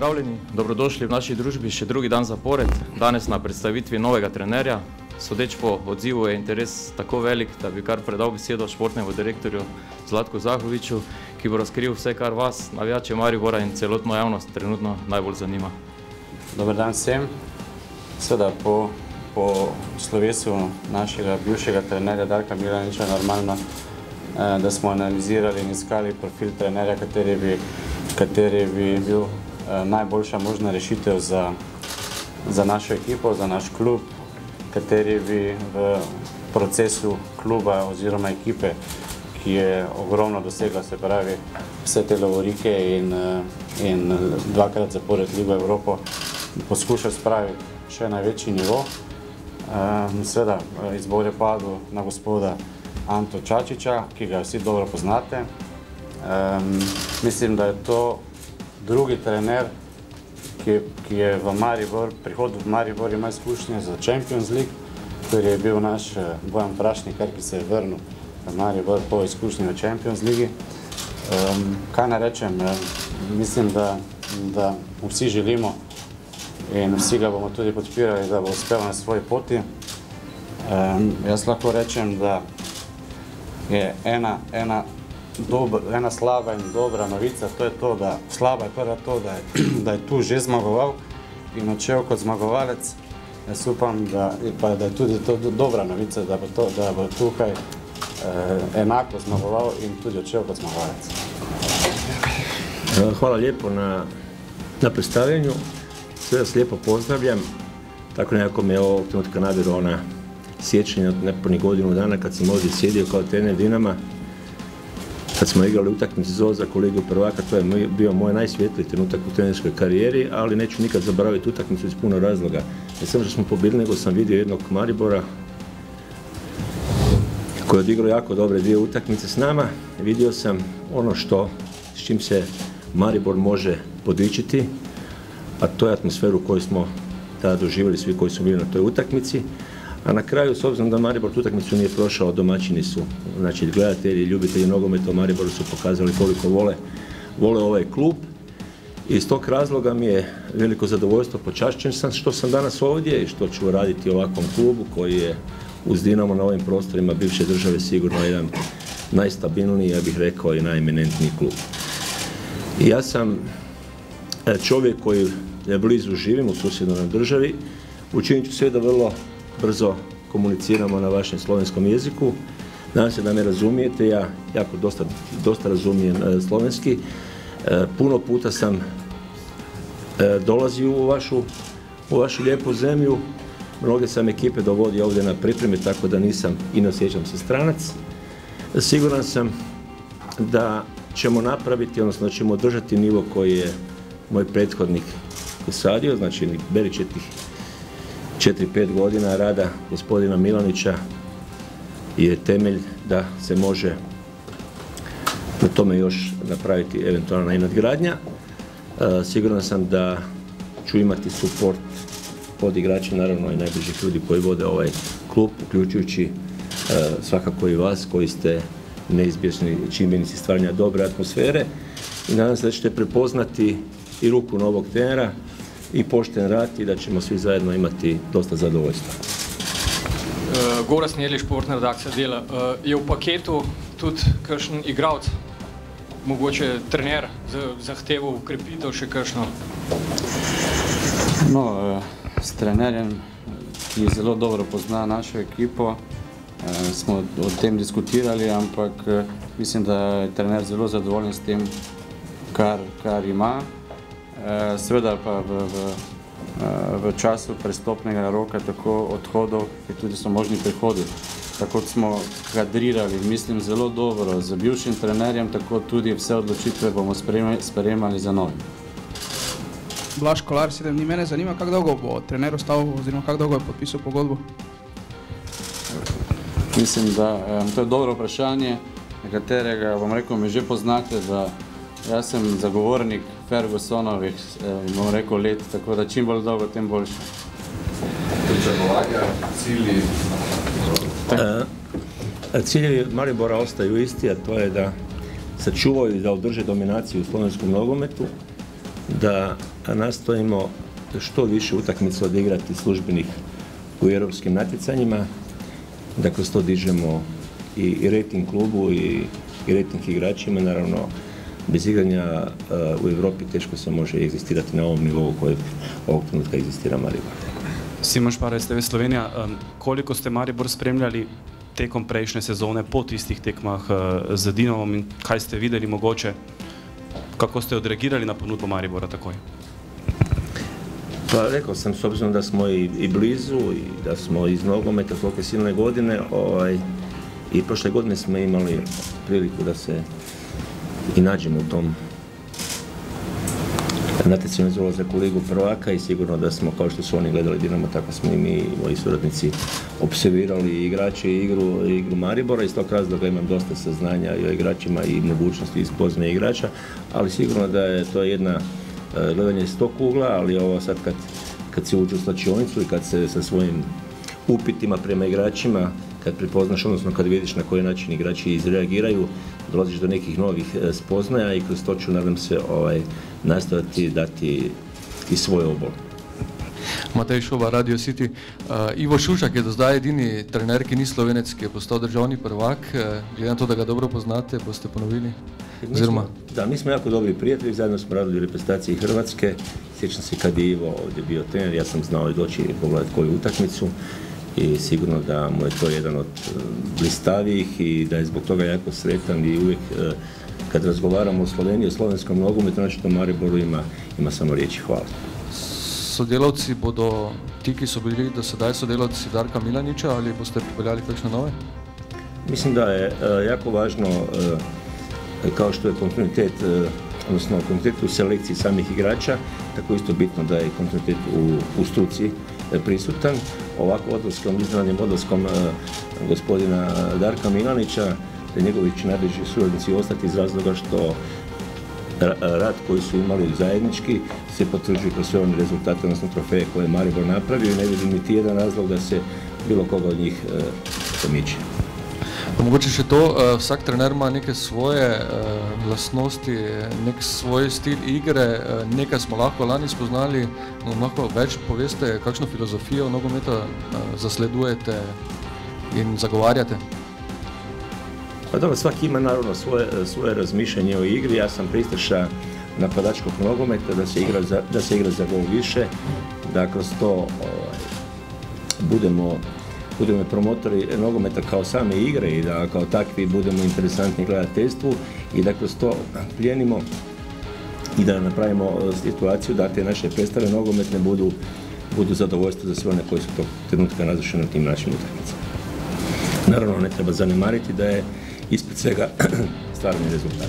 pozdravljeni, dobrodošli v naši družbi še drugi dan zapored, danes na predstavitvi novega trenerja. Sodeč po odzivu je interes tako velik, da bi kar predal besedo športnemu direktorju Zlatku Zahoviču, ki bo razkril vse, kar vas, navijače Maribora in celotno javnost trenutno najbolj zanima. Dober dan vsem. Seveda po slovesu našega bivšega trenerja Darka Milaniča normalno, da smo analizirali in iskali profil trenerja, kateri bi bil najboljša možna rešitev za našo ekipo, za naš klub, kateri bi v procesu kluba oziroma ekipe, ki je ogromno dosegla, se pravi vse te lovorike in dvakrat zapored Ligo Evropo, poskušal spraviti še na večji nivo. Seveda izbor je padel na gospoda Anto Čačiča, ki ga vsi dobro poznate. Mislim, da je to drugi trener, ki je v Maribor, prihodil v Maribor, ima izkušnje za Champions League, ker je bil naš Bojan Prašnikar, ki se je vrnil v Maribor po izkušnji v Champions League. Kaj naj rečem, mislim, da vsi želimo in vsi ga bomo tudi podpirali, da bo uspel na svoji poti. Jaz lahko rečem, da je ena slaba in dobra novica, to je to, da slaba je prva to, da je tu že zmagoval in odšel kot zmagovalec. Jaz upam, da je tudi to dobra novica, da bo tukaj enako zmagoval in tudi odšel kot zmagovalec. Hvala lijepo na predstavljanju. Sve vas lijepo pozdravljam. Tako nekako me je ovog trenutka nabilo ona sjećanja od nepunih godinu dana kad sam ovdje sjedio kao trener Dinama. Kad smo igrali utakmicu za Kolegiju prvaka, to je bio moj najsvjetliji trenutak u trenerskoj karijeri, ali neću nikad zaboraviti utakmicu iz puno razloga. Ne samo što smo pobjedili, nego sam vidio jednog Maribora koji je odigrao jako dobre dvije utakmice s nama. Vidio sam ono s čim se Maribor može podičiti, a to je atmosferu koju smo tada doživjeli svi koji su bili na toj utakmici. A na kraju, s obzirom da Maribor tu utakmicu nije prošao, domaćini su, znači gledatelji i ljubitelji nogometa u Mariboru su pokazali koliko vole ovaj klub. I iz tog razloga mi je veliko zadovoljstvo, počašćen sam što sam danas ovdje i što ću raditi u ovakvom klubu koji je uz Dinamo na ovim prostorima bivše države sigurno jedan najstabilniji, ja bih rekao, i najeminentniji klub. I ja sam čovjek koji je blizu živim u susjednoj državi, učinit ću sve da vrlo brzo komuniciramo na vašem slovenskom jeziku. Nadam se da me razumijete, ja jako dosta razumijem slovenski. Puno puta sam dolazio u vašu lijepu zemlju. Mnoge sam ekipe dovodio ovdje na pripreme, tako da nisam i ne osjećam se stranac. Siguran sam da ćemo napraviti, odnosno da ćemo održati nivo koji je moj prethodnik usadio, znači beričetih 4-5 godina rada gospodina Milanića je temelj da se može na tome još napraviti eventualna i nadgradnja. Siguran sam da ću imati suport od igrača, naravno i najbližih ljudi koji vode ovaj klub, uključujući svakako i vas koji ste neizbježni čimbenici stvaranja dobre atmosfere i nadam se da ćete prepoznati i ruku novog trenera i pošten rad i da ćemo svi zajedno imati dosta zadovoljstva. Gorazd Nedlje, športna redakcija Dela. Je v paketu tudi kakšen igralec, mogoče trener, zahteval ukrepitev še kakšno? No, s trenerjem, ki zelo dobro pozna našo ekipo, smo o tem diskutirali, ampak mislim, da je trener zelo zadovoljen s tem, kar ima. Seveda pa v času prestopnega roka tako odhodov, ki tudi so možni prihodi. Tako smo kadrirali, mislim, zelo dobro z bivšim trenerjem, tako tudi vse odločitve bomo sprejemali za novim. Blaž Kolar, 7 dni. Mene zanima, kako dolgo bo trener ostal oziroma kako dolgo je podpisal pogodbo? Mislim, da to je dobro vprašanje, nekaterega, bom rekel, me že poznate, da jaz sem zagovornik Fergusonovih, bom rekel, let, tako da čim bolj dolgo, tem boljše. Pričakovanja, cilji? Ciljevi Maribora ostaju isti, a to je da sačuvaju i da održe dominaciju u slovenskom nogometu, da nastojimo što više utakmica odigrati službenih u europskim natjecanjima, da kroz to dižemo i rejting klubu i rejting igračima. Naravno, bez igranja u Europi teško se može egzistirati na ovom nivou kojeg ovog trenutka egzistira Maribor. Simon Šparaj, TV Slovenija, koliko ste Maribor spremljali tekom prejšnje sezone po tistih tekmah z Dinavom in kaj ste videli mogoče, kako ste odreagirali na ponudbo Maribora takoj? Pa rekao sam, s obzirom da smo i blizu i da smo iz nogometa toliko silne godine, i prošle godine smo imali priliku da se i nađemo u tom natjecanju za ulazak u Ligu prvaka i sigurno da smo, kao što su oni gledali Dinamo, tako smo i mi i moji suradnici observirali igrače i igru Maribora. Iz tog razloga imam dosta saznanja i o igračima i mogućnosti iz spoznaje igrača, ali sigurno da je to jedna gledanje iz tog ugla, ali ovo sad kad se uđe u slačionicu i kad se sa svojim upitima prema igračima, kad prepoznaš, odnosno kad vidiš na koji način igrači izreagiraju, dolaziš do nekih novih spoznaja i kroz to ću, nadam se, nastojati dati i svoj obol. Matej Šoba, Radio City. Ivo Šušak je do zdaj edini trener, ki ni Slovenec, ki je postal državni prvak. Glede na to, da ga dobro poznate, boste ponovili? Da, mi smo jako dobri prijatelji, zajedno smo radili u reprezentaciji Hrvatske. Sjećam se kad je Ivo ovdje bio trener, ja sam znao i doći i pogledati koju utakmicu i sigurno da mu je to jedan od blistavijih i da je zbog toga jako sretan i uvijek kad razgovaramo o Sloveniji, o slovenskom nogometu, znači to Mariboru ima samo riječi hvala. Sodelavci bodo ti, ki so bili do sedaj sodelavci Darka Milaniča, ali boste pripeljali kakšne nove? Mislim da je jako važno, kao što je kontinuitet, odnosno kontinuitet u selekciji samih igrača, tako isto bitno da je kontinuitet u struci prisutan. Ovako iznenadnim odlaskom gospodina Darka Milanića, da njegovi će najbliži suradnici ostati iz razloga što rad koji su imali zajednički se potvrđuje kroz sve one rezultate, odnosno trofeje koje je Maribor napravio i ne vidim niti jedan razlog da se bilo koga od njih pomiče. Mogoče še to, vsak trener ima neke svoje lastnosti, nek svoj stil igre, nekaj smo lahko lani spoznali, lahko več poveste, kakšno filozofijo nogometa zasledujete in zagovarjate? Pa dobro, svaki ima naravno svoje razmišljanje o igri. Ja sam pristaša napadačkog nogometa, da se igra za gol više, da kroz to budemo promotori nogometa kao same igre i da kao takvi budemo interesantni gledateljstvu i da kroz to plijenimo i da napravimo situaciju da te naše predstave nogometne budu zadovoljstvo za sve one koji su tog trenutka nazočni na tim našim utakmicama. Naravno, ne treba zanemariti da je ispred svega stvarni rezultat.